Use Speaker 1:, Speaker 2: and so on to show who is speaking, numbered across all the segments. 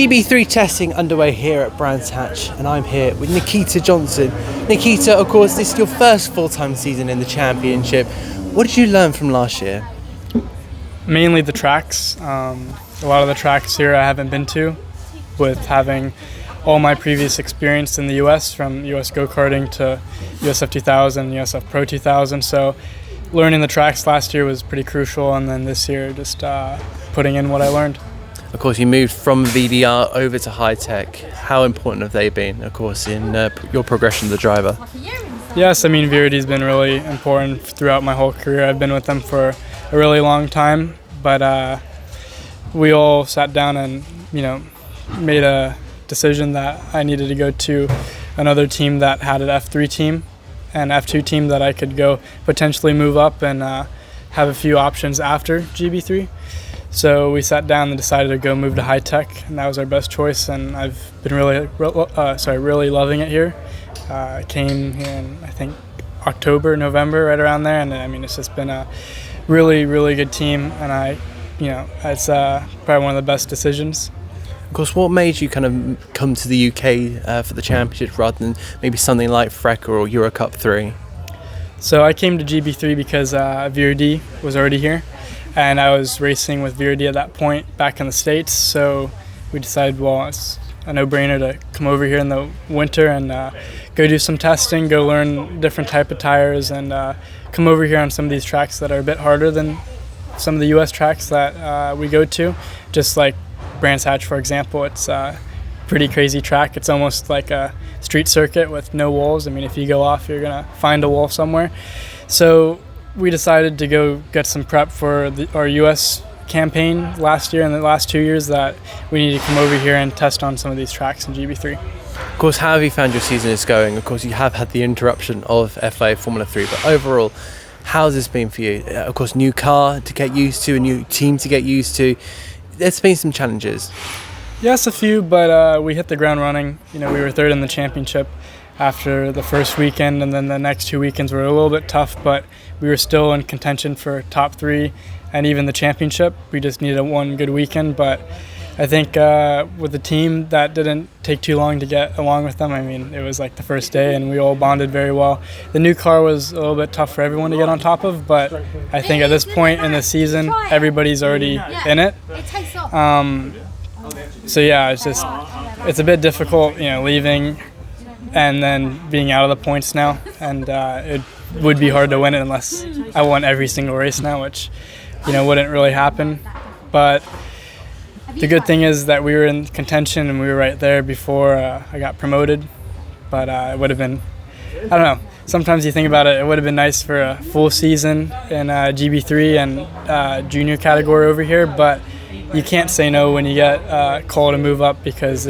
Speaker 1: GB3 testing underway here at Brands Hatch, and I'm here with Nikita Johnson. Nikita, of course, this is your first full-time season in the championship. What did you learn from last year?
Speaker 2: Mainly the tracks. A lot of the tracks here I haven't been to, with having all my previous experience in the US, from US go-karting to USF 2000, USF Pro 2000. So learning the tracks last year was pretty crucial, and then this year just putting in what I learned.
Speaker 1: Of course, you moved from VDR over to high tech. How important have they been, of course, in your progression as a driver?
Speaker 2: Yes, I mean, VRD's been really important throughout my whole career. I've been with them for a really long time, but we all sat down and, made a decision that I needed to go to another team that had an F3 team and F2 team that I could go potentially move up and have a few options after GB3. So we sat down and decided to go move to high tech, and that was our best choice. And I've been really loving it here. I came here in, I think, October, November, right around there, and I mean, it's just been a really, really good team, and it's probably one of the best decisions.
Speaker 1: Of course, what made you kind of come to the UK for the championship rather than maybe something like FRECA or Euro Cup 3?
Speaker 2: So I came to GB3 because VRD was already here, and I was racing with VRD at that point back in the States. So we decided, well, it's a no-brainer to come over here in the winter and go do some testing, go learn different type of tires, and come over here on some of these tracks that are a bit harder than some of the US tracks that we go to. Just like Brands Hatch, for example, it's a pretty crazy track. It's almost like a street circuit with no walls. I mean, if you go off, you're gonna find a wall somewhere. So we decided to go get some prep for our US campaign last year and the last 2 years, that we need to come over here and test on some of these tracks in GB3.
Speaker 1: Of course, how have you found your season is going? Of course, you have had the interruption of FIA Formula 3, but overall, how's this been for you? Of course, new car to get used to, a new team to get used to. There's been some challenges.
Speaker 2: Yes, a few, but we hit the ground running. We were third in the championship after the first weekend, and then the next 2 weekends were a little bit tough, but we were still in contention for top 3 and even the championship. We just needed one good weekend, but I think with the team, that didn't take too long to get along with them. I mean, it was like the first day, and we all bonded very well. The new car was a little bit tough for everyone to get on top of, but I think at this point in the season, everybody's already in it. So yeah, it's a bit difficult, leaving and then being out of the points now, and it would be hard to win it unless I won every single race now, which wouldn't really happen. But the good thing is that we were in contention and we were right there before I got promoted. But it would have been, I don't know, sometimes you think about it, it would have been nice for a full season in GB3 and junior category over here, but you can't say no when you get called to move up, because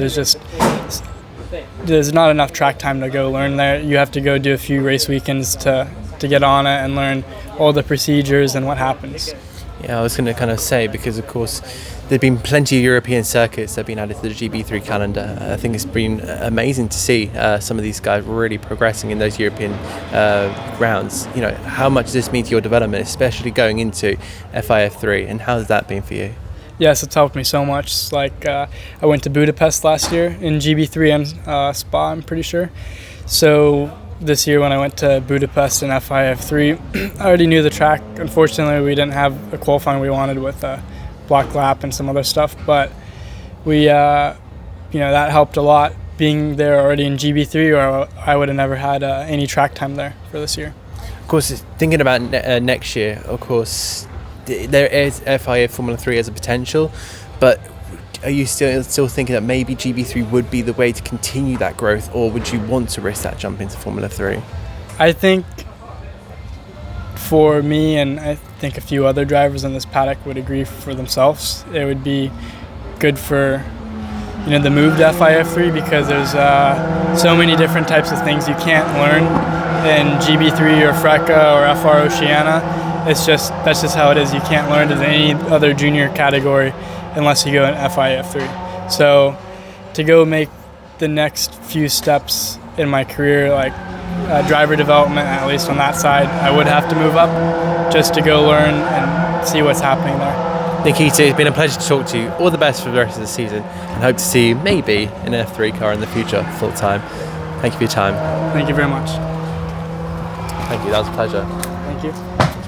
Speaker 2: there's not enough track time to go learn there. You have to go do a few race weekends to get on it and learn all the procedures and what happens.
Speaker 1: Yeah, I was going to kind of say, because of course there've been plenty of European circuits that have been added to the GB3 calendar. I think it's been amazing to see some of these guys really progressing in those European rounds. How much does this mean to your development, especially going into FIF3, and how has that been for you?
Speaker 2: Yes, it's helped me so much. Like I went to Budapest last year in GB3 and Spa, I'm pretty sure. So this year when I went to Budapest and FIF3, I already knew the track. Unfortunately, we didn't have the qualifying we wanted with a block lap and some other stuff, but we, that helped a lot being there already in GB3, or I would have never had any track time there for this year.
Speaker 1: Of course, thinking about next year, of course, there is FIA Formula 3 as a potential, but are you still thinking that maybe GB3 would be the way to continue that growth, or would you want to risk that jump into Formula 3?
Speaker 2: I think for me, and I think a few other drivers in this paddock would agree for themselves, it would be good for the move to FIF3, because there's so many different types of things you can't learn in GB3 or FRECA or FR Oceania. That's just how it is. You can't learn it in any other junior category unless you go in FIF3. So to go make the next few steps in my career, like driver development, at least on that side, I would have to move up just to go learn and see what's happening there.
Speaker 1: Nikita, it's been a pleasure to talk to you. All the best for the rest of the season, and hope to see you maybe in an F3 car in the future full time. Thank you for your time.
Speaker 2: Thank you very much.
Speaker 1: Thank you, that was a pleasure.
Speaker 2: Thank you.